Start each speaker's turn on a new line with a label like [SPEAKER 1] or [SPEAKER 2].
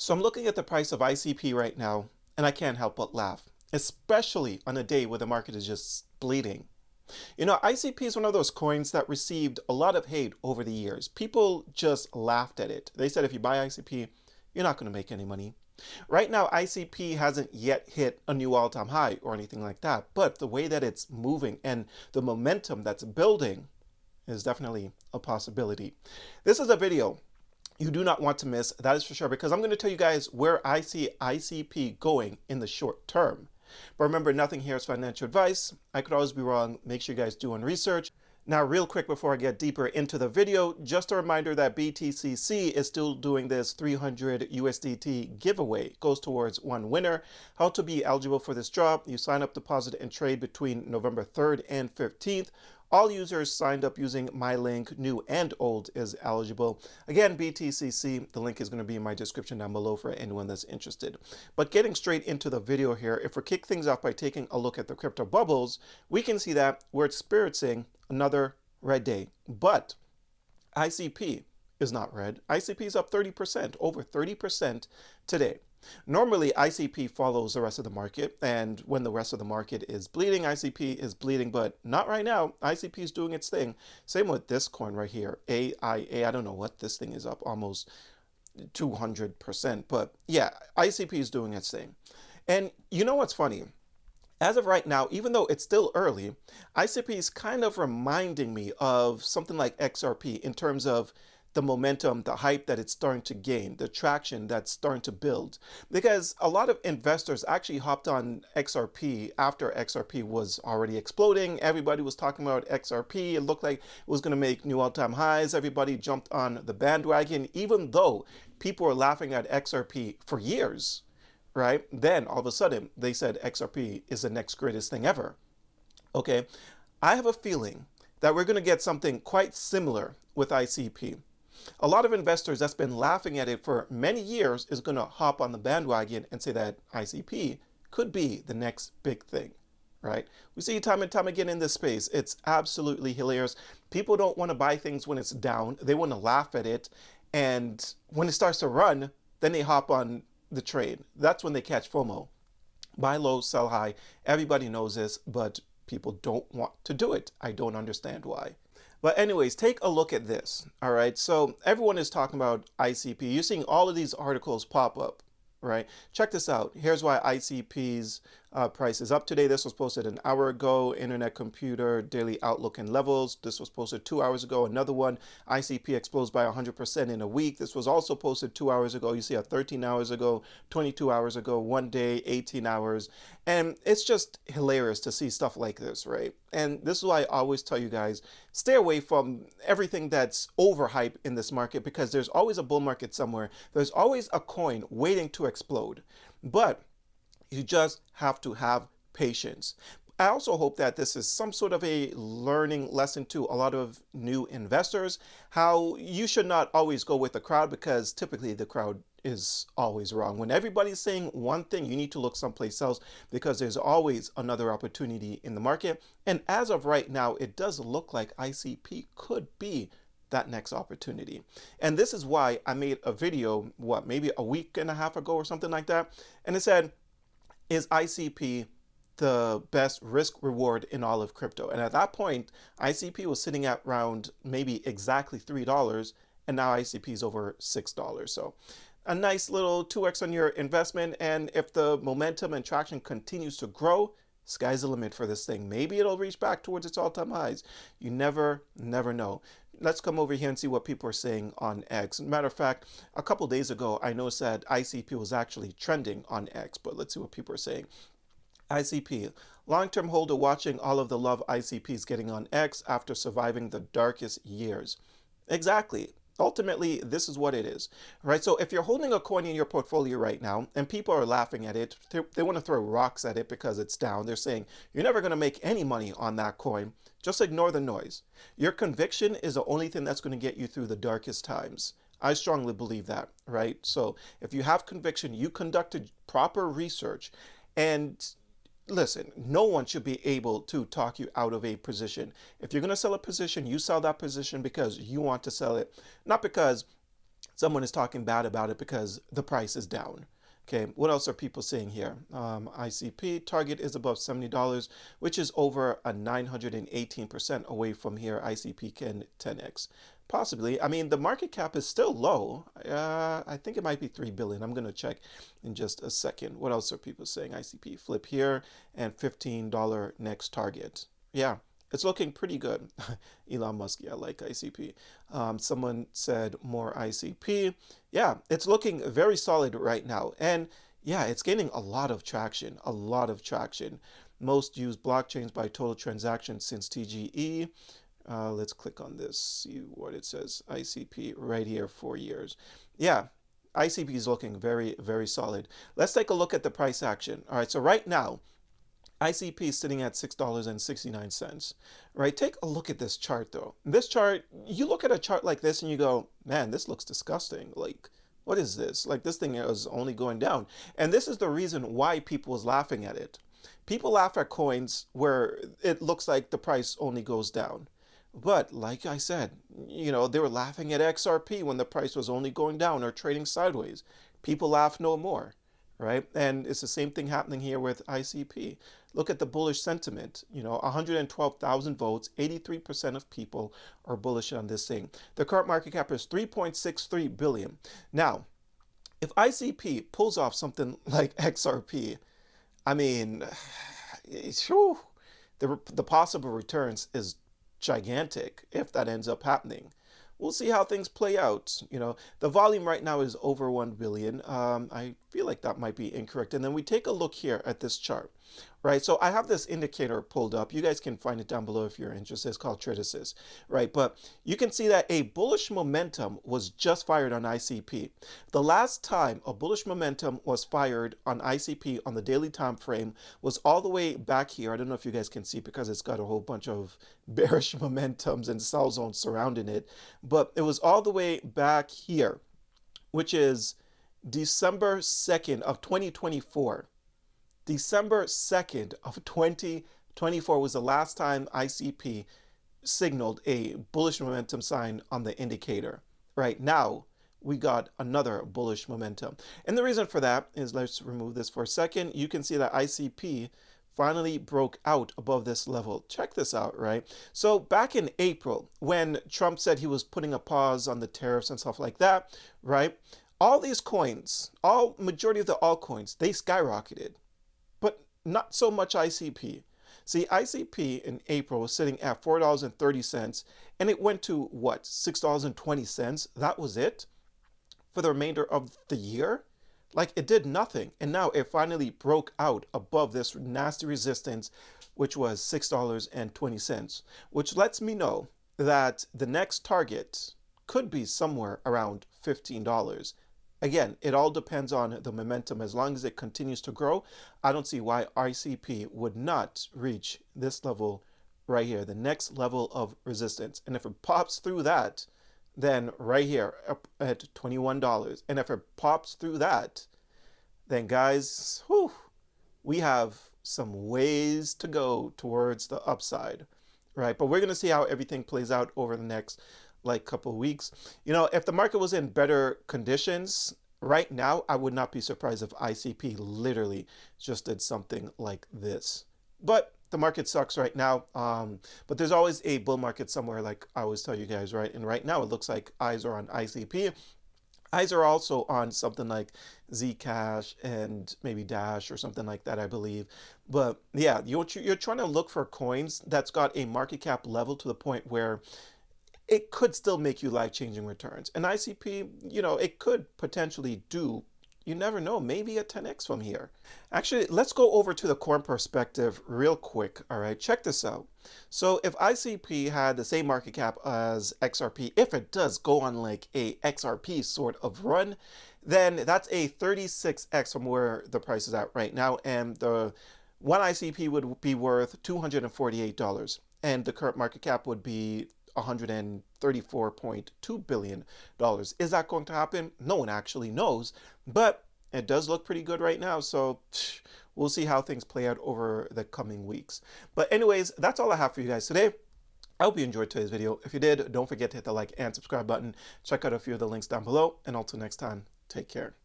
[SPEAKER 1] So I'm looking at the price of ICP right now, and I can't help but laugh, especially on a day where the market is just bleeding. ICP is one of those coins that received a lot of hate over the years. People just laughed at it. They said if you buy ICP, you're not going to make any money. Right now, ICP hasn't yet hit a new all-time high or anything like that, but the way that it's moving and the momentum that's building is definitely a possibility. This is a video you do not want to miss, that is for sure, because I'm going to tell you guys where I see ICP going in the short term. But remember, nothing here is financial advice. I could always be wrong. Make sure you guys do research. Now, real quick before I get deeper into the video, just a reminder that BTCC is still doing this 300 USDT giveaway. It goes towards one winner. How to be eligible for this drop: you sign up, deposit, and trade between November 3rd and 15th. All users signed up using my link, new and old, is eligible. Again, BTCC, the link is going to be in my description down below for anyone that's interested. But getting straight into the video here, if we kick things off by taking a look at the crypto bubbles, we can see that we're experiencing another red day. But ICP is not red. ICP is up 30%, over 30% today. Normally, ICP follows the rest of the market, and when the rest of the market is bleeding, ICP is bleeding, but not right now. ICP is doing its thing. Same with this coin right here, AIA. I don't know what this thing is up, almost 200%, but yeah, ICP is doing its thing. And you know what's funny? As of right now, even though it's still early, ICP is kind of reminding me of something like XRP in terms of the momentum, the hype that it's starting to gain, the traction that's starting to build. Because a lot of investors actually hopped on XRP after XRP was already exploding. Everybody was talking about XRP. It looked like it was going to make new all-time highs. Everybody jumped on the bandwagon, even though people were laughing at XRP for years, right? Then all of a sudden they said XRP is the next greatest thing ever. Okay, I have a feeling that we're going to get something quite similar with ICP. A lot of investors that's been laughing at it for many years is going to hop on the bandwagon and say that ICP could be the next big thing, right? We see time and time again in this space. It's absolutely hilarious. People don't want to buy things when it's down. They want to laugh at it. And when it starts to run, then they hop on the trade. That's when they catch FOMO. Buy low, sell high. Everybody knows this, but people don't want to do it. I don't understand why. But anyways, take a look at this. All right, so everyone is talking about ICP. You're seeing all of these articles pop up, right? Check this out. Here's why ICP's price is up today. This was posted an hour ago. Internet Computer Daily Outlook and Levels. This was posted 2 hours ago. Another one, ICP explodes by 100% in a week. This was also posted 2 hours ago. You see a 13 hours ago, 22 hours ago, 1 day, 18 hours. And it's just hilarious to see stuff like this, right? And this is why I always tell you guys, stay away from everything that's overhyped in this market, because there's always a bull market somewhere. There's always a coin waiting to explode. But you just have to have patience. I also hope that this is some sort of a learning lesson to a lot of new investors, how you should not always go with the crowd, because typically the crowd is always wrong. When everybody's saying one thing, you need to look someplace else, because there's always another opportunity in the market. And as of right now, it does look like ICP could be that next opportunity. And this is why I made a video, maybe a week and a half ago or something like that. And it said, is ICP the best risk reward in all of crypto? And at that point, ICP was sitting at around maybe exactly $3, and now ICP is over $6. So a nice little 2x on your investment. And if the momentum and traction continues to grow, sky's the limit for this thing. Maybe it'll reach back towards its all-time highs. You never know. Let's come over here and see what people are saying on X. Matter of fact, a couple days ago, I noticed that ICP was actually trending on X, but let's see what people are saying. ICP, long-term holder watching all of the love ICP is getting on X after surviving the darkest years. Exactly. Ultimately, this is what it is, right? So if you're holding a coin in your portfolio right now and people are laughing at it, they want to throw rocks at it because it's down. They're saying, you're never going to make any money on that coin. Just ignore the noise. Your conviction is the only thing that's going to get you through the darkest times. I strongly believe that, right? So if you have conviction, you conducted proper research, and listen, no one should be able to talk you out of a position. If you're going to sell a position, you sell that position because you want to sell it, not because Someone is talking bad about it because the price is down. Okay, what else are people saying here? ICP target is above $70, which is over a 918% away from here. ICP can 10x. Possibly. I mean, the market cap is still low. I think it might be 3 billion. I'm going to check in just a second. What else are people saying? ICP flip here and $15 next target. Yeah, it's looking pretty good. Elon Musk, yeah, I like ICP. Someone said more ICP. Yeah, it's looking very solid right now. And yeah, it's gaining a lot of traction, a lot of traction. Most used blockchains by total transactions since TGE. Let's click on this, see what it says. ICP right here, 4 years. Yeah, ICP is looking very, very solid. Let's take a look at the price action. All right, so right now, ICP is sitting at $6.69, right? Take a look at this chart though. This chart, you look at a chart like this and you go, man, this looks disgusting. Like, what is this? Like, this thing is only going down. And this is the reason why people was laughing at it. People laugh at coins where it looks like the price only goes down. But like I said, they were laughing at XRP when the price was only going down or trading sideways. People laugh no more, right? And it's the same thing happening here with ICP. Look at the bullish sentiment. 112,000 votes, 83% of people are bullish on this thing. The current market cap is 3.63 billion. Now, if ICP pulls off something like XRP, I mean, the possible returns is gigantic if that ends up happening. We'll see how things play out. The volume right now is over 1 billion. I feel like that might be incorrect. And then we take a look here at this chart, right? So I have this indicator pulled up. You guys can find it down below if you're interested. It's called Triticis, right? But you can see that a bullish momentum was just fired on ICP. The last time a bullish momentum was fired on ICP on the daily time frame was all the way back here. I don't know if you guys can see because it's got a whole bunch of bearish momentums and sell zones surrounding it, but it was all the way back here, which is December 2nd of 2024. December 2nd of 2024 was the last time ICP signaled a bullish momentum sign on the indicator. Right now, we got another bullish momentum. And the reason for that is, let's remove this for a second. You can see that ICP finally broke out above this level. Check this out, right? So back in April, when Trump said he was putting a pause on the tariffs and stuff like that, right? All these coins, majority of the altcoins, they skyrocketed, but not so much ICP. See, ICP in April was sitting at $4.30 and it went to what, $6.20? That was it for the remainder of the year. Like, it did nothing. And now it finally broke out above this nasty resistance, which was $6.20, which lets me know that the next target could be somewhere around $15. Again, it all depends on the momentum. As long as it continues to grow, I don't see why ICP would not reach this level right here, the next level of resistance. And if it pops through that, then right here up at $21. And if it pops through that, then guys, we have some ways to go towards the upside, right? But we're going to see how everything plays out over the next couple of weeks. If the market was in better conditions right now, I would not be surprised if ICP literally just did something like this. But the market sucks right now. But there's always a bull market somewhere, like I always tell you guys, right? And right now it looks like eyes are on ICP. Eyes are also on something like Zcash and maybe Dash or something like that, I believe. But yeah, you're trying to look for coins that's got a market cap level to the point where it could still make you life-changing returns. And ICP, it could potentially do, you never know, maybe a 10x from here. Actually, let's go over to the coin perspective real quick. All right, check this out. So if ICP had the same market cap as XRP, if it does go on like a XRP sort of run, then that's a 36x from where the price is at right now. And the one ICP would be worth $248. And the current market cap would be $134.2 billion. Is that going to happen? No one actually knows, but it does look pretty good right now. So we'll see how things play out over the coming weeks. But anyways, that's all I have for you guys today. I hope you enjoyed today's video. If you did, don't forget to hit the like and subscribe button. Check out a few of the links down below. And until next time, take care.